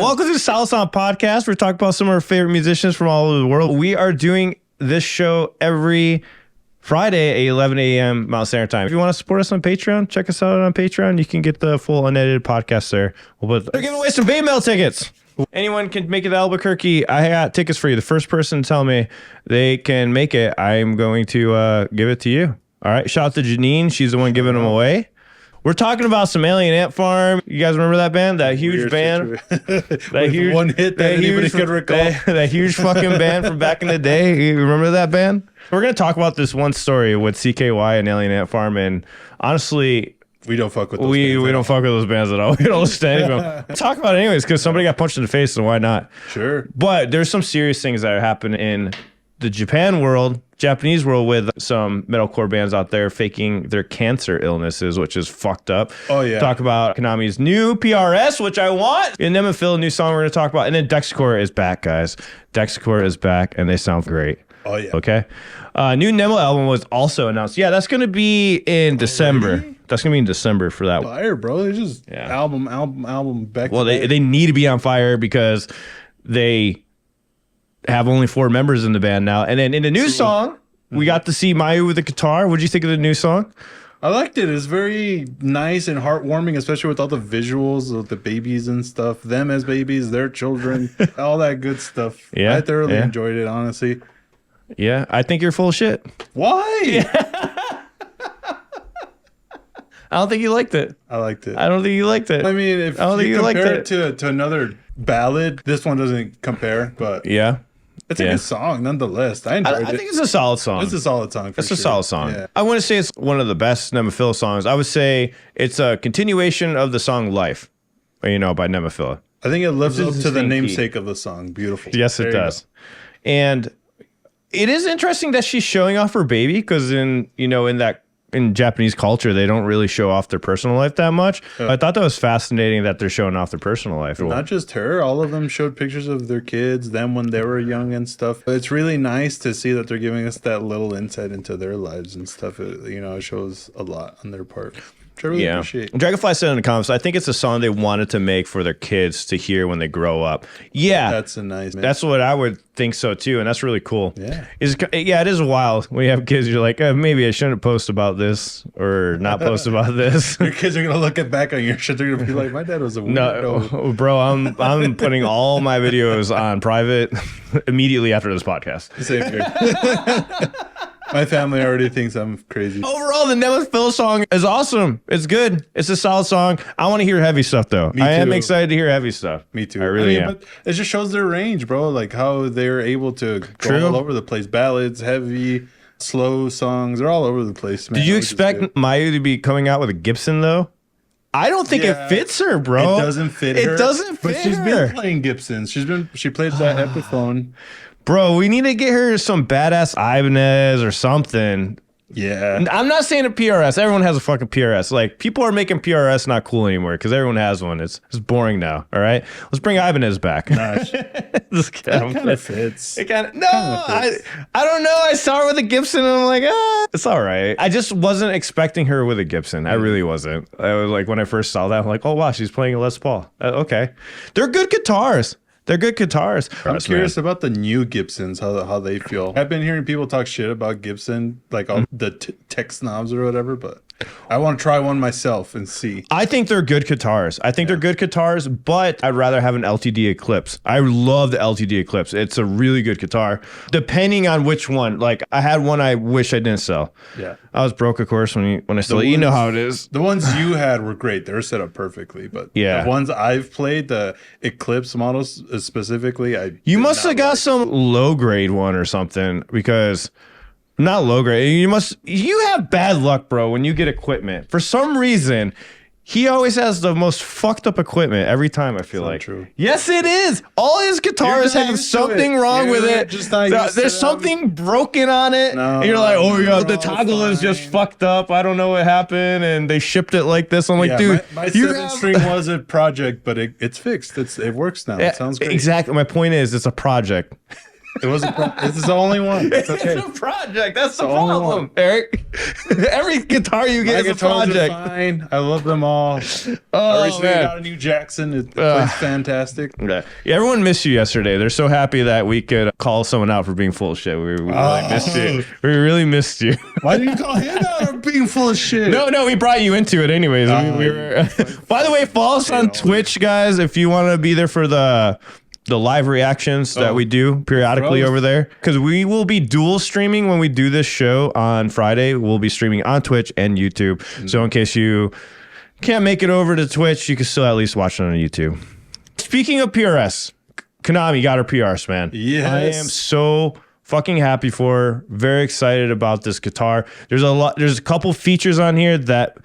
Welcome to the Solid Sound Podcast. We're talking about some of our favorite musicians from all over the world. We are doing this show every Friday at 11 a.m. Mountain Standard Time. If you want to support us on Patreon, check us out on Patreon. You can get the full unedited podcast there. We're giving away some BABYMETAL tickets. Anyone can make it to Albuquerque. I got tickets for you. The first person to tell me they can make it, I'm going to give it to you. All right. Shout out to Janine. She's the one giving them away. We're talking about some Alien Ant Farm. You guys remember that band? That huge band? That huge one hit that anybody could recall. That huge fucking band from back in the day. You remember that band? We're going to talk about this one story with CKY and Alien Ant Farm. And honestly, we don't fuck with those bands. We don't fuck with those bands at all. We don't listen to any of them. Talk about it anyways, because somebody got punched in the face, and why not? Sure. But there's some serious things that are happening in the Japanese world with some metalcore bands out there faking their cancer illnesses, which is fucked up. Oh, yeah. Talk about Konami's new PRS, which I want. In Nemophila, a new song we're going to talk about. And then Dexcore is back, guys. Dexcore is back, and they sound great. Oh, yeah. Okay. New Nemo album was also announced. Yeah, that's going to be in December. That's going to be in December for that one. Fire, bro. It's just album back. Well, they need to be on fire because they have only 4 members in the band now. And then in the new song, we got to see Mayu with the guitar. What'd you think of the new song? I liked it. It's very nice and heartwarming, especially with all the visuals of the babies and stuff. Them as babies, their children, all that good stuff. Yeah, I thoroughly enjoyed it, honestly. Yeah, I think you're full of shit. Why? Yeah. I don't think you liked it. I liked it. I don't think you liked it. I mean, if you compare it to another ballad, this one doesn't compare, but yeah. It's a good song, nonetheless. I enjoyed it. I think it's a solid song. It's a solid song. It's a solid song. Yeah. I want to say it's one of the best Nemophila songs. I would say it's a continuation of the song "Life," by Nemophila. I think it lives up to the namesake of the song. Beautiful. Yes, it does. And it is interesting that she's showing off her baby because in Japanese culture, they don't really show off their personal life that much. I thought that was fascinating that they're showing off their personal life. Not just her, all of them showed pictures of their kids, them when they were young and stuff. It's really nice to see that they're giving us that little insight into their lives and stuff. It shows a lot on their part. Which I really appreciate. Dragonfly said in the comments, I think it's a song they wanted to make for their kids to hear when they grow up. Yeah. That's what I would think so too, and that's really cool. Yeah. It is wild when you have kids. You're like, maybe I shouldn't post about this or not post about this. Your kids are gonna look back on your shit. They're gonna be like, my dad was a weirdo. No, bro, I'm putting all my videos on private immediately after this podcast. Same here. My family already thinks I'm crazy. Overall, the Nemophila song is awesome. It's good. It's a solid song. I want to hear heavy stuff, though. I am excited to hear heavy stuff. Me too. I really am. But it just shows their range, bro. Like how they're able to go all over the place. Ballads, heavy, slow songs. They're all over the place, man. Did you expect Mayu to be coming out with a Gibson, though? I don't think it fits her, bro. It doesn't fit her. It doesn't fit her. But she's been playing Gibsons. She played that Epiphone. Bro, we need to get her some badass Ibanez or something. Yeah. I'm not saying a PRS. Everyone has a fucking PRS. Like, people are making PRS not cool anymore because everyone has one. It's boring now, all right? Let's bring Ibanez back. Nice. It kind of fits. I don't know. I saw her with a Gibson and I'm like, it's all right. I just wasn't expecting her with a Gibson. I really wasn't. I was like, when I first saw that, I'm like, oh, wow, she's playing a Les Paul. Okay. They're good guitars. They're good guitars. I'm curious about the new Gibsons, how they feel. I've been hearing people talk shit about Gibson, like all the tech snobs or whatever, but I want to try one myself and see. I think they're good guitars. They're good guitars, but I'd rather have an LTD Eclipse. I love the LTD Eclipse. It's a really good guitar, depending on which one. Like, I had one I wish I didn't sell. Yeah. I was broke, of course, when I sold it. You know how it is. The ones you had were great. They were set up perfectly, but the ones I've played, the Eclipse models specifically, you must have got some low grade one or something, because not low grade. You have bad luck, bro, when you get equipment. For some reason, he always has the most fucked up equipment every time, I feel like. True. Yes, it is. All his guitars have something wrong with it. There's something broken on it. No, and you're like, oh, yeah, the toggle is just fucked up. I don't know what happened. And they shipped it like this. I'm like, dude. My 7-string was a project, but it's fixed. It works now. It sounds great. Exactly. My point is, it's a project. It wasn't. This is the only one. It's okay. It's a project. That's the only problem, one. Eric. Every guitar you get My is a guitars are project. fine. I love them all. Oh, I recently man. got a new Jackson. It plays fantastic. Yeah, everyone missed you yesterday. They're so happy that we could call someone out for being full of shit. We really missed you. We really missed you. Why did you call him out on being full of shit? No, we brought you into it anyways. We were. By the way, follow us on Twitch, guys, if you want to be there for the live reactions that we do periodically over there, because we will be dual streaming when we do this show on Friday. We'll be streaming on Twitch and YouTube. So in case you can't make it over to Twitch, you can still at least watch it on YouTube. Speaking of PRS, Konami got her PRS, man. Yes. I am so fucking happy for her. Very excited about this guitar. There's a couple features on here that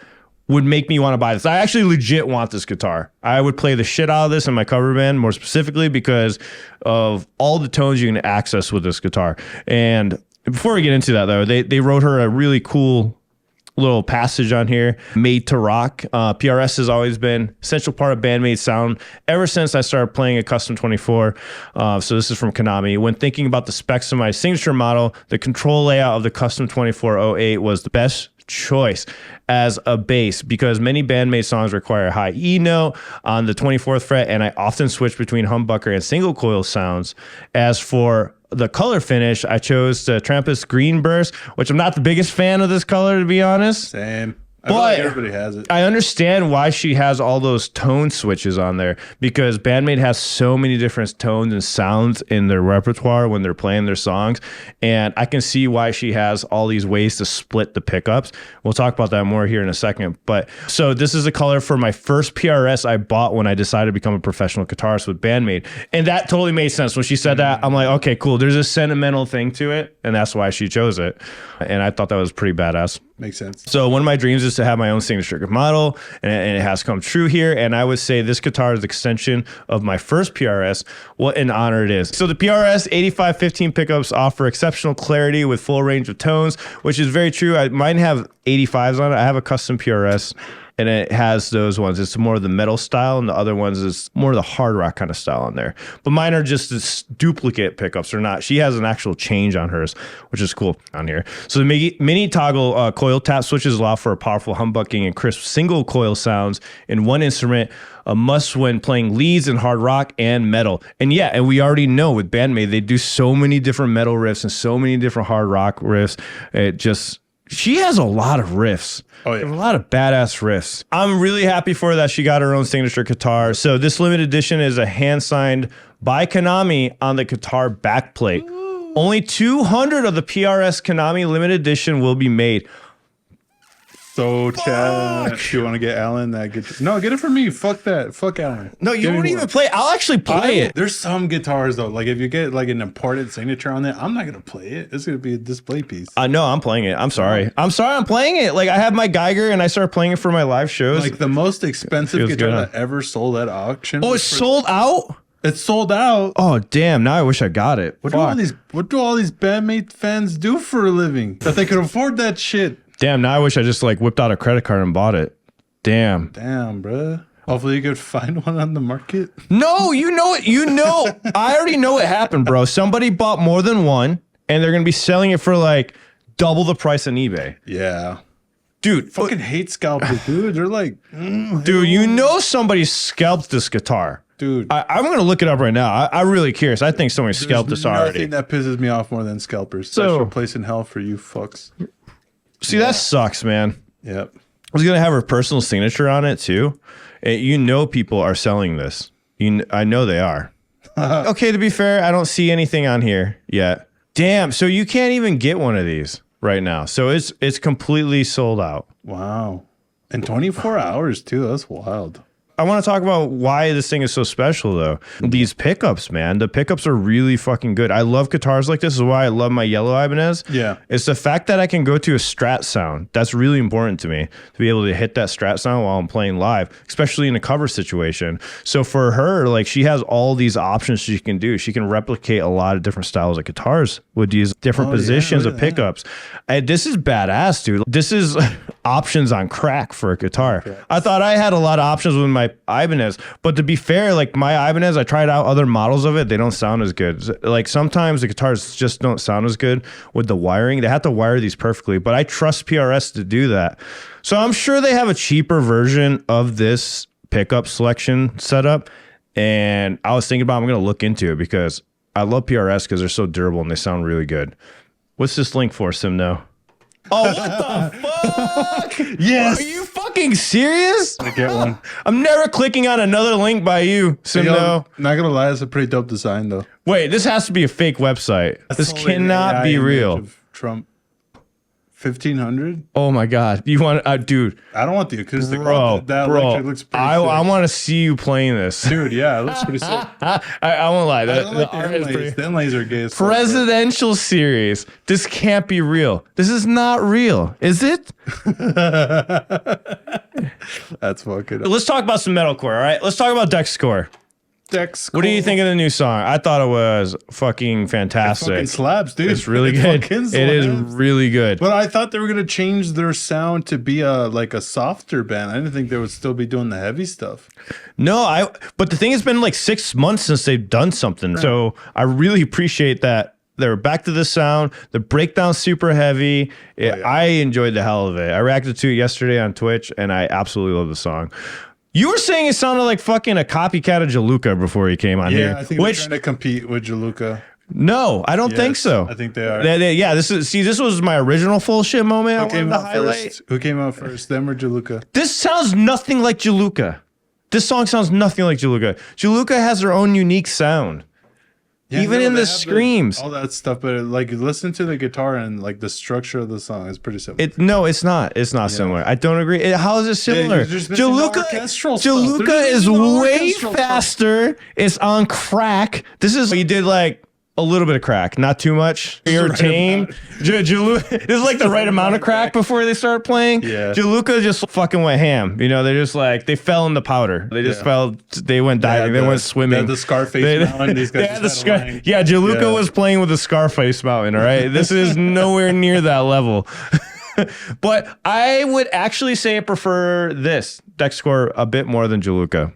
would make me want to buy this. I actually legit want this guitar. I would play the shit out of this in my cover band, more specifically because of all the tones you can access with this guitar. And before we get into that, though, they wrote her a really cool little passage on here. Made to rock. PRS has always been essential part of BAND-MAID sound ever since I started playing a Custom 24. So this is from Konami. When thinking about the specs of my signature model, the control layout of the Custom 2408 was the best choice as a bass because many BAND-MAID songs require a high E note on the 24th fret, and I often switch between humbucker and single coil sounds. As for the color finish, I chose the Trampus Green Burst, which I'm not the biggest fan of this color, to be honest. Same. I feel like everybody has it. I understand why she has all those tone switches on there because BAND-MAID has so many different tones and sounds in their repertoire when they're playing their songs. And I can see why she has all these ways to split the pickups. We'll talk about that more here in a second. But so this is a color for my first PRS I bought when I decided to become a professional guitarist with BAND-MAID. And that totally made sense. When she said that, I'm like, okay, cool. There's a sentimental thing to it. And that's why she chose it. And I thought that was pretty badass. Makes sense. So one of my dreams is to have my own signature model, and it has come true here. And I would say this guitar is the extension of my first PRS. What an honor it is. So the PRS 8515 pickups offer exceptional clarity with full range of tones, which is very true. Mine have 85s on it. I have a custom PRS, and it has those ones. It's more of the metal style, and the other ones is more of the hard rock kind of style on there. But mine are just this duplicate pickups. Or not. She has an actual change on hers, which is cool on here. So the mini toggle coil tap switches allow for a powerful humbucking and crisp single coil sounds in one instrument, a must when playing leads in hard rock and metal. And yeah, and we already know with BAND-MAID, they do so many different metal riffs and so many different hard rock riffs. She has a lot of riffs. Oh, yeah. A lot of badass riffs. I'm really happy for her that she got her own signature guitar. So this limited edition is a hand-signed by Konami on the guitar backplate. Ooh. Only 200 of the PRS Konami limited edition will be made. So, Chad, you want to get Alan that guitar? No, get it for me. Fuck that. Fuck Alan. No, you won't even play. I'll actually play it. There's some guitars, though. Like, if you get, like, an important signature on it, I'm not going to play it. It's going to be a display piece. No, I'm playing it. I'm sorry. I'm playing it. Like, I have my Geiger, and I started playing it for my live shows. Like, the most expensive guitar that ever sold at auction. Oh, it's sold out? It's sold out. Oh, damn. Now I wish I got it. What do all these BAND-MAID fans do for a living? That they could afford that shit. Damn, now I wish I just like whipped out a credit card and bought it. Damn, bruh. Hopefully you could find one on the market. No, you know it. I already know what happened, bro. Somebody bought more than one, and they're going to be selling it for like double the price on eBay. Yeah. Dude. Fucking hate scalpers, dude. They're like... dude, somebody scalped this guitar. Dude. I'm going to look it up right now. I'm really curious. I think somebody scalped this already. Nothing that pisses me off more than scalpers. Special place in hell for you fucks. See, that sucks, man. Yep. I was going to have her personal signature on it, too. People are selling this. I know they are. Okay, to be fair, I don't see anything on here yet. Damn, so you can't even get one of these right now. So it's completely sold out. Wow. In 24 hours, too. That's wild. I want to talk about why this thing is so special, though. These pickups, man. The pickups are really fucking good. I love guitars like this. This is why I love my yellow Ibanez. Yeah. It's the fact that I can go to a Strat sound. That's really important to me, to be able to hit that Strat sound while I'm playing live, especially in a cover situation. So for her, like, she has all these options she can do. She can replicate a lot of different styles of guitars with these different positions of pickups. This is badass, dude. This is options on crack for a guitar. I thought I had a lot of options with my my Ibanez. But to be fair, like my Ibanez, I tried out other models of it. They don't sound as good. Like sometimes the guitars just don't sound as good with the wiring. They have to wire these perfectly, but I trust PRS to do that. So I'm sure they have a cheaper version of this pickup selection setup. And I was thinking about, I'm going to look into it because I love PRS because they're so durable and they sound really good. What's this link for, Simno? Oh, what the fuck? Yes. Are you fucking serious? I get one. I'm never clicking on another link by you, Simno. Not gonna lie, it's a pretty dope design though. Wait, this has to be a fake website. This Totally cannot AI be image real. of Trump. 1500. Oh my God. You want, dude, I don't want the acoustic. bro, that bro, electric looks pretty I sick. want to see you playing this. Dude, yeah, it looks pretty sick. I won't lie. I The like the art is pretty- inlays. The inlays are gay as fuck, bro. Presidential series. This can't be real. This is not real, is it? That's fucking Let's talk about some metalcore, all right? Let's talk about Dexcore. Dexcore. What do you think of the new song? I thought it was fucking fantastic. Fucking slaps, dude. It's really It good. fucking It is slaps. really good. But I thought they were gonna change their sound to be like a softer band. I didn't think they would still be doing the heavy stuff. No, but the thing has been like 6 months since they've done something. So I really appreciate that. They're back to the sound. The breakdown's super heavy. I enjoyed the hell of it. I reacted to it yesterday on Twitch, and I absolutely love the song. You were saying it sounded like fucking a copycat of Jiluka before he came on here. Yeah, I think they're trying to compete with Jiluka. No, I don't think so. I think they are. Yeah, this was my original full shit moment. I wanted to highlight. Who came out first? Them or Jiluka? This sounds nothing like Jiluka. This song sounds nothing like Jiluka. Jiluka has their own unique sound. Yeah, Even no, in they the have screams. all that stuff, but like listen to the guitar and like the structure of the song is pretty simple. No, it's not. It's not similar. I don't agree. How is it similar? you're just missing the orchestral stuff. They're Jiluka just is missing the way orchestral stuff. faster. It's on crack. This is you did like a little bit of crack, not too much. You're right tame. This is like the right amount of crack before they start playing. Yeah. Jaluka just fucking went ham. You know, they're just like they fell in the powder. They just fell. They went diving. They went swimming. The Scarface mountain. These guys just had a line. Yeah, Jaluka was playing with the Scarface mountain. All right, this is nowhere near that level. But I would actually say I prefer this Dexcore a bit more than Jiluka.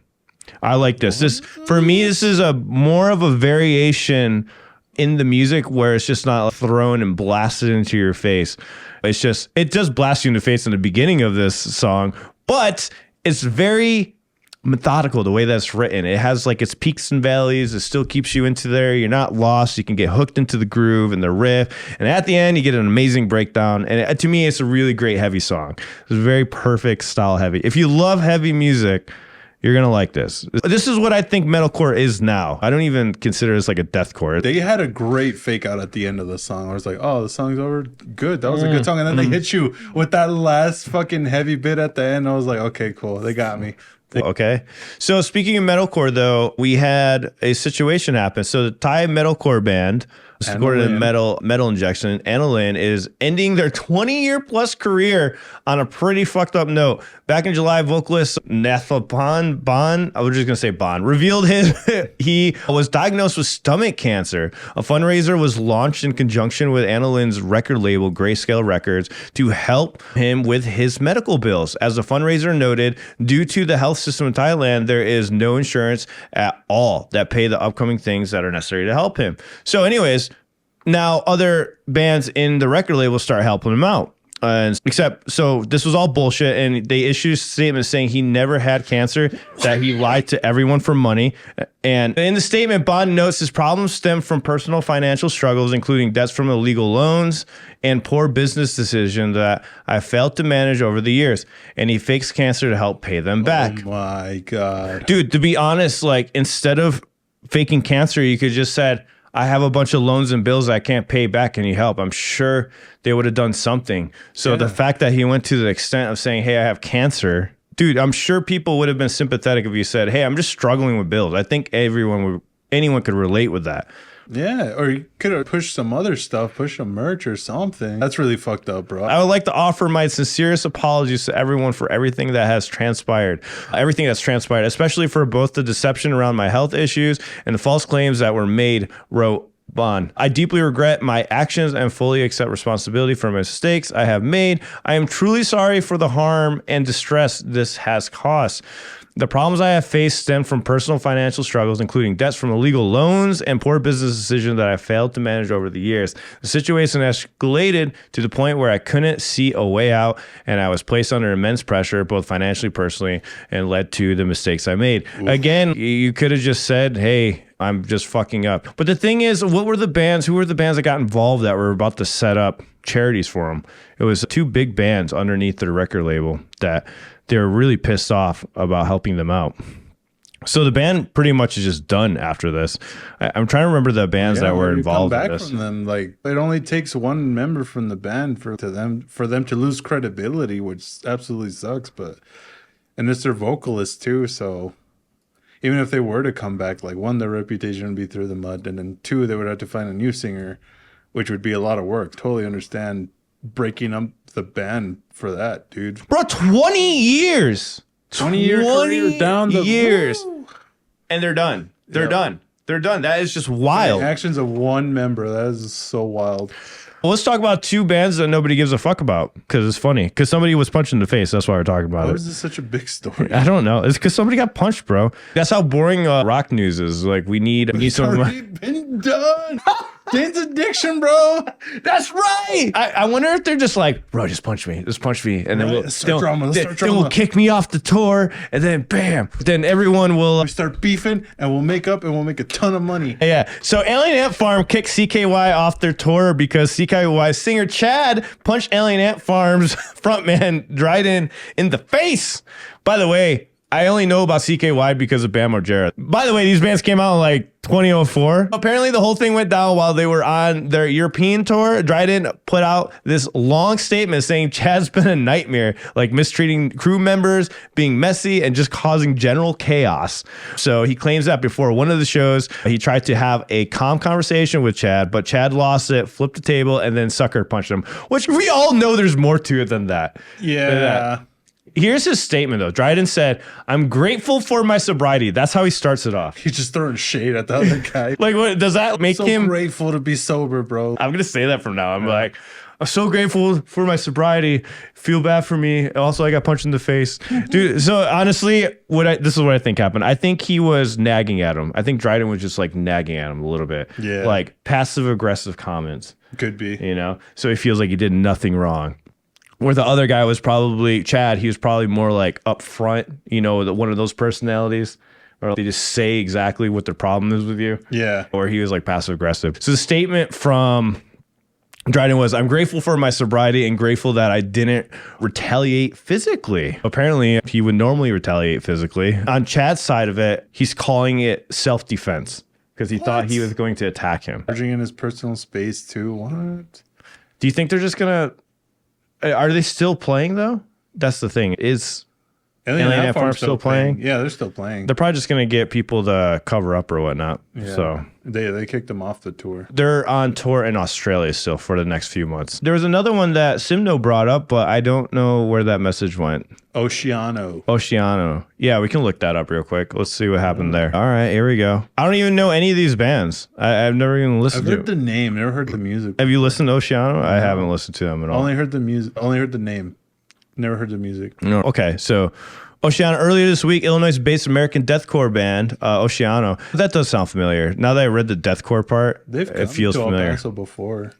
I like this. This for me, this is a more of a variation in the music where it's just not thrown and blasted into your face. It's just, it does blast you in the face in the beginning of this song, but it's very methodical the way that's written. It has like its peaks and valleys. It still keeps you into there. You're not lost. You can get hooked into the groove and the riff. And at the end, you get an amazing breakdown. And to me, it's a really great heavy song. It's a very perfect style heavy. If you love heavy music, you're going to like this. This is what I think metalcore is now. I don't even consider this like a deathcore. They had a great fake out at the end of the song. I was like, oh, the song's over. Good. That was a good song. And then they hit you with that last fucking heavy bit at the end. I was like, okay, cool. They got me. Okay. So speaking of metalcore, though, we had a situation happen. So the Thai metalcore band, according to Metal Injection, Annalyn is ending their 20-year plus career on a pretty fucked up note. Back in July, vocalist Nemophila Bond, I was just gonna say Bond, revealed he was diagnosed with stomach cancer. A fundraiser was launched in conjunction with Annalyn's record label, Grayscale Records, to help him with his medical bills. As the fundraiser noted, due to the health system in Thailand, there is no insurance at all that pay the upcoming things that are necessary to help him. So anyways, now other bands in the record label start helping him out. So this was all bullshit, and they issued a statement saying he never had cancer, that he lied to everyone for money. And in the statement, Bond notes his problems stem from personal financial struggles, including debts from illegal loans and poor business decisions that I failed to manage over the years. And he fakes cancer to help pay them back. Oh my God. Dude, to be honest, like instead of faking cancer, you could just said, I have a bunch of loans and bills I can't pay back. Can you help? I'm sure they would have done something. So the fact that he went to the extent of saying, hey, I have cancer, dude, I'm sure people would have been sympathetic if you said, hey, I'm just struggling with bills. I think anyone could relate with that. Yeah, or you could have pushed some other stuff, push some merch or something. That's really fucked up, bro. I would like to offer my sincerest apologies to everyone for everything that has transpired. Everything that's transpired, especially for both the deception around my health issues and the false claims that were made, wrote Bond. I deeply regret my actions and fully accept responsibility for my mistakes I have made. I am truly sorry for the harm and distress this has caused. The problems I have faced stem from personal financial struggles, including debts from illegal loans and poor business decisions that I failed to manage over the years. The situation escalated to the point where I couldn't see a way out, and I was placed under immense pressure, both financially, personally, and led to the mistakes I made. Oof. Again, you could have just said, hey, I'm just fucking up. But the thing is, who were the bands that got involved that were about to set up charities for them? It was 2 big bands underneath their record label that they were really pissed off about helping them out. So the band pretty much is just done after this. I'm trying to remember the bands that were involved in this. From them, like, it only takes one member from the band for them to lose credibility, which absolutely sucks. And it's their vocalist too, so even if they were to come back, like, 1, their reputation would be through the mud, and then 2, they would have to find a new singer, which would be a lot of work. Totally understand breaking up the band for that, dude. Bro, 20 years. 20-year career down the years. Woo. And they're done. They're done. They're done. That is just wild. The actions of one member. That is so wild. Well, let's talk about 2 bands that nobody gives a fuck about, because it's funny. Because somebody was punched in the face. That's why we're talking about it. Why is this such a big story? I don't know. It's because somebody got punched, bro. That's how boring rock news is. Like, we need some. It's already been done. Dane's addiction, bro. That's right. I wonder if they're just like, bro, just punch me, and then we'll kick me off the tour, and then bam, then everyone will start beefing, and we'll make up, and we'll make a ton of money. Yeah. So Alien Ant Farm kicked CKY off their tour because CKY's singer Chad punched Alien Ant Farm's frontman Dryden in the face. By the way, I only know about CKY because of Bam Margera. By the way, these bands came out in like 2004. Apparently, the whole thing went down while they were on their European tour. Dryden put out this long statement saying Chad's been a nightmare, like mistreating crew members, being messy, and just causing general chaos. So he claims that before one of the shows, he tried to have a calm conversation with Chad, but Chad lost it, flipped the table, and then sucker punched him, which we all know there's more to it than that. Yeah. Here's his statement, though. Dryden said, I'm grateful for my sobriety. That's how he starts it off. He's just throwing shade at the other guy. Like, what does that make him? Grateful to be sober, bro. I'm going to say that from now. I'm like, I'm so grateful for my sobriety. Feel bad for me. Also, I got punched in the face. Dude, so honestly, this is what I think happened. I think he was nagging at him. I think Dryden was just like nagging at him a little bit. Yeah. Like passive-aggressive comments. Could be. You know? So he feels like he did nothing wrong. Where the other guy was probably, Chad, he was probably more like upfront, you know, one of those personalities. Or they just say exactly what their problem is with you. Yeah. Or he was like passive aggressive. So the statement from Dryden was, I'm grateful for my sobriety and grateful that I didn't retaliate physically. Apparently, he would normally retaliate physically. On Chad's side of it, he's calling it self-defense because he thought he was going to attack him. Charging in his personal space too. What? Do you think they're just going to... Are they still playing, though? That's the thing. Is Alien Ant Farm still playing? Yeah, they're still playing. They're probably just going to get people to cover up or whatnot. Yeah. So they kicked them off the tour. They're on tour in Australia still for the next few months. There was another one that Simno brought up, but I don't know where that message went. Oceano. Yeah, we can look that up real quick. Let's see what happened there. All right, here we go. I don't even know any of these bands. I've never even listened to it. I've heard the name, never heard the music. Have you listened to Oceano? I haven't listened to them at all. Only heard the music. Only heard the name. Never heard the music. No. Okay, so Oceano, earlier this week, Illinois-based American deathcore band, Oceano. That does sound familiar. Now that I read the deathcore part, it feels familiar. Also before.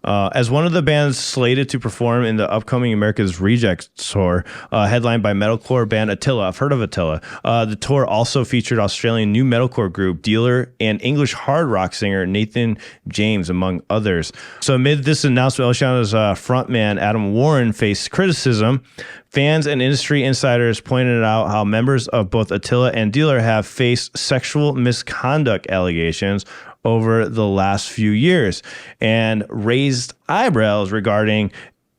As one of the bands slated to perform in the upcoming America's Rejects tour, headlined by metalcore band Attila. I've heard of Attila. The tour also featured Australian new metalcore group Dealer and English hard rock singer Nathan James, among others. So amid this announcement, Oceano's frontman Adam Warren faced criticism. Fans and industry insiders pointed out how members of both Attila and Dealer have faced sexual misconduct allegations over the last few years and raised eyebrows regarding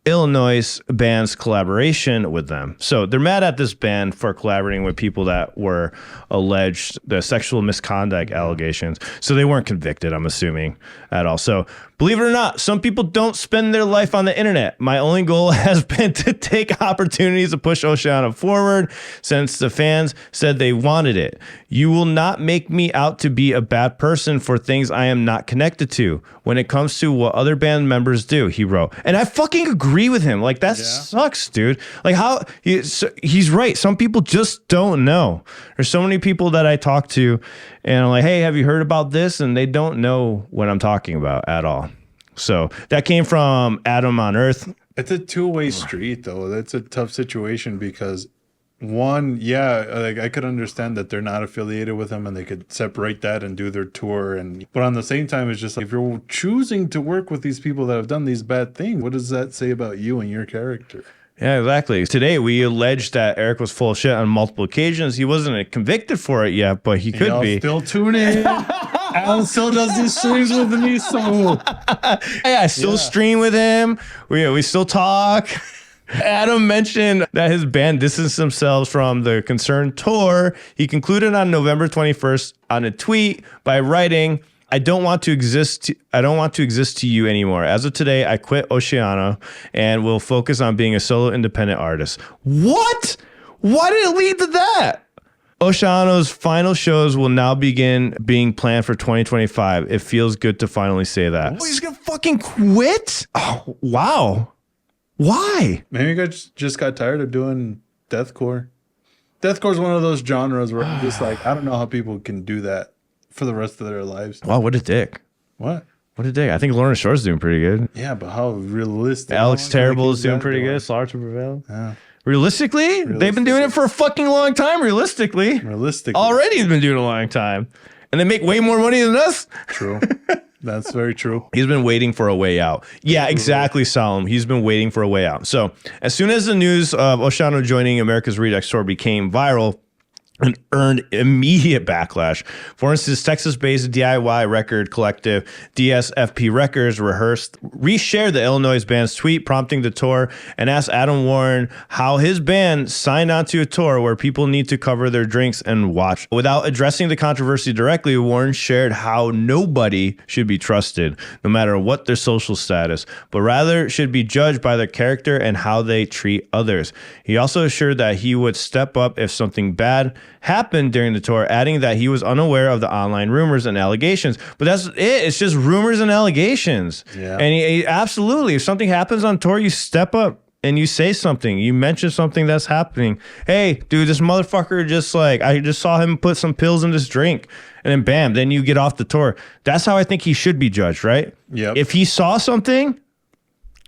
Illinois band's collaboration with them. So they're mad at this band for collaborating with people that were alleged the sexual misconduct allegations. So they weren't convicted, I'm assuming, at all. So believe it or not, some people don't spend their life on the internet. My only goal has been to take opportunities to push Oceano forward since the fans said they wanted it. You will not make me out to be a bad person for things I am not connected to when it comes to what other band members do, he wrote. And I fucking agree agree with him. Like, that sucks, dude. Like, how he's right. Some people just don't know. There's so many people that I talk to and I'm like, hey, have you heard about this? And they don't know what I'm talking about at all. So that came from Adam on Earth. It's a two-way street, though. That's a tough situation because one, like I could understand that they're not affiliated with him and they could separate that and do their tour. But on the same time, it's just like, if you're choosing to work with these people that have done these bad things, what does that say about you and your character? Yeah, exactly. Today, we alleged that Eric was full of shit on multiple occasions. He wasn't convicted for it yet, but he could be. Still tune in. Alan still does these streams with me, so. I still stream with him. We still talk. Adam mentioned that his band distanced themselves from the concerned tour. He concluded on November 21st on a tweet by writing, I don't want to exist to you anymore. As of today, I quit Oceano and will focus on being a solo independent artist. What? Why did it lead to that? Oceano's final shows will now begin being planned for 2025. It feels good to finally say that. Oh, he's gonna fucking quit? Oh, wow. Why? Maybe you guys just got tired of doing deathcore. Deathcore is one of those genres where I'm just like, I don't know how people can do that for the rest of their lives. Wow, what a dick. What? What a dick. I think Lorna Shore's doing pretty good. Yeah, but how realistic? Alex Terrible is doing pretty good. Slaughter to Prevail. Yeah. Realistically, they've been doing it for a fucking long time. Realistically. Already he's been doing it a long time. And they make way more money than us. True. That's very true. He's been waiting for a way out. Yeah, exactly, Solemn. He's been waiting for a way out. So as soon as the news of Oceano joining America's Rejects Tour became viral, and earned immediate backlash. For instance, Texas-based DIY record collective DSFP Records reshared the Illinois band's tweet prompting the tour and asked Adam Warren how his band signed onto a tour where people need to cover their drinks and watch. Without addressing the controversy directly, Warren shared how nobody should be trusted, no matter what their social status, but rather should be judged by their character and how they treat others. He also assured that he would step up if something bad happened during the tour, adding that he was unaware of the online rumors and allegations. But that's it. It's just rumors and allegations. Yeah. And he absolutely, if something happens on tour, you step up and you say something. You mention something that's happening. Hey, dude, this motherfucker I just saw him put some pills in this drink. And then bam, then you get off the tour. That's how I think he should be judged, right? Yeah. If he saw something,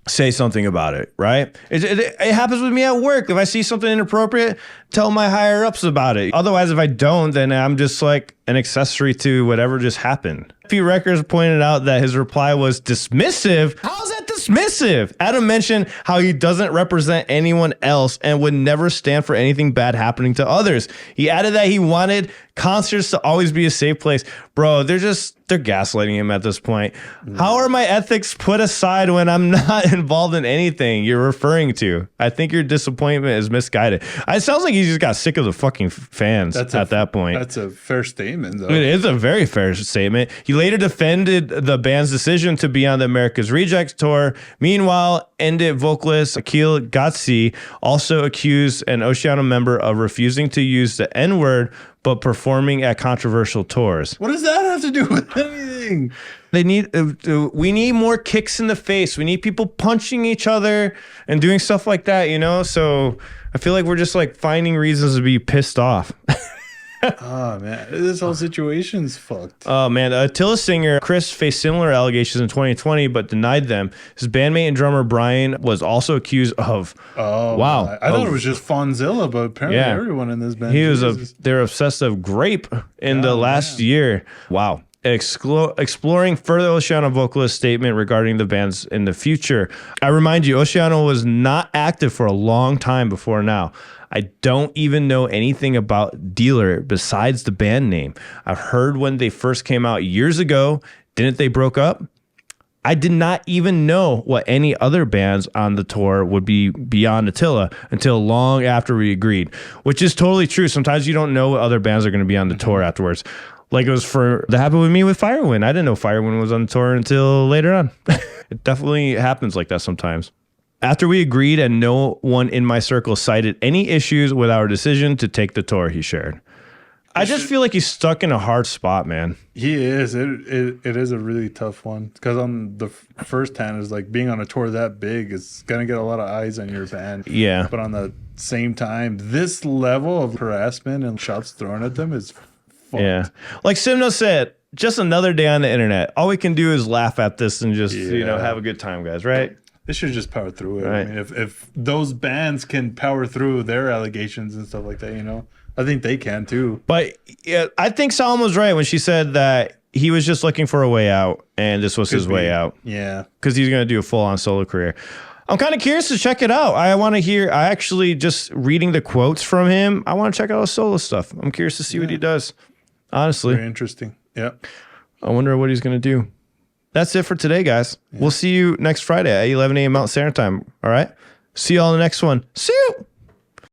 say something about it, right? It happens with me at work. If I see something inappropriate, tell my higher ups about it. Otherwise, if I don't, then I'm just like an accessory to whatever just happened. P Records pointed out that his reply was dismissive. How's that dismissive? Adam mentioned how he doesn't represent anyone else and would never stand for anything bad happening to others. He added that he wanted concerts to always be a safe place. Bro, they're gaslighting him at this point. How are my ethics put aside when I'm not involved in anything you're referring to? I think your disappointment is misguided. It sounds like he just got sick of the fucking fans at that point. That's a fair statement, though. It is a very fair statement. He later defended the band's decision to be on the America's Rejects tour. Meanwhile, Endit vocalist Akil Gatsi also accused an Oceano member of refusing to use the N-word but performing at controversial tours. What does that have to do with anything? We need more kicks in the face. We need people punching each other and doing stuff like that, you know? So I feel like we're just like finding reasons to be pissed off. Oh, man. This whole situation's fucked. Oh, man. Attila singer Chris faced similar allegations in 2020, but denied them. His bandmate and drummer Brian was also accused of... Oh, wow. I thought it was just Fonzilla, but apparently everyone in this band... They're obsessed of grape in the last year. Wow. Exploring further Oceano vocalist statement regarding the bands in the future. I remind you, Oceano was not active for a long time before now. I don't even know anything about Dealer besides the band name. I've heard when they first came out years ago, didn't they broke up? I did not even know what any other bands on the tour would be beyond Attila until long after we agreed, which is totally true. Sometimes you don't know what other bands are going to be on the tour afterwards. Like it was that happened with me with Firewind. I didn't know Firewind was on the tour until later on. It definitely happens like that sometimes. After we agreed and no one in my circle cited any issues with our decision to take the tour, he shared. I just feel like he's stuck in a hard spot, man. He is. It is a really tough one because on the first hand is like being on a tour that big is gonna get a lot of eyes on your band. Yeah. But on the same time, this level of harassment and shots thrown at them is fucked. Yeah. Like Simno said, just another day on the internet. All we can do is laugh at this and just have a good time, guys. Right? They should just power through it. Right. I mean, if those bands can power through their allegations and stuff like that, I think they can too. But yeah, I think Salma was right when she said that he was just looking for a way out, and this was his way out. Yeah. Because he's going to do a full-on solo career. I'm kind of curious to check it out. I want to hear, I actually just reading the quotes from him, I want to check out his solo stuff. I'm curious to see what he does. Honestly. Very interesting. Yeah. I wonder what he's going to do. That's it for today, guys. Yeah. We'll see you next Friday at 11 a.m. Mountain Standard Time. All right? See you all in the next one. See you.